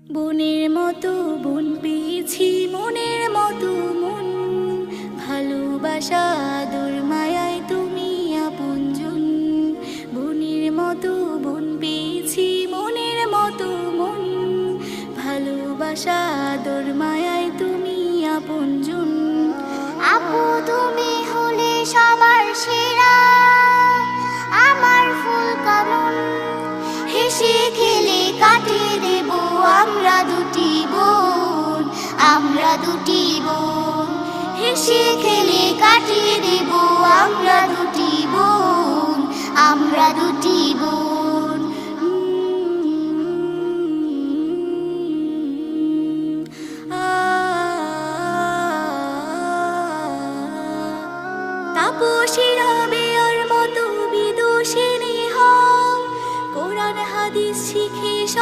বনের মতো বন পেয়েছি, মনের মতো মন, ভালোবাসা আদর মায়ায় তুমি আপনজন। বনের মতো বন পেয়েছি, মনের মতো মন, ভালোবাসা আদর মায়ায় তুমি আপনজন। আপু তুমি হলে সবার সেরা, আমার ফুল কামন। হেসে খেলে কাটিয়ে দেব আমরা দুটি বোন, আমরা দুটি বোন। হেসে খেলে কাটিয়ে দেব আমরা দুটি বোন, আমরা দুটি বোন।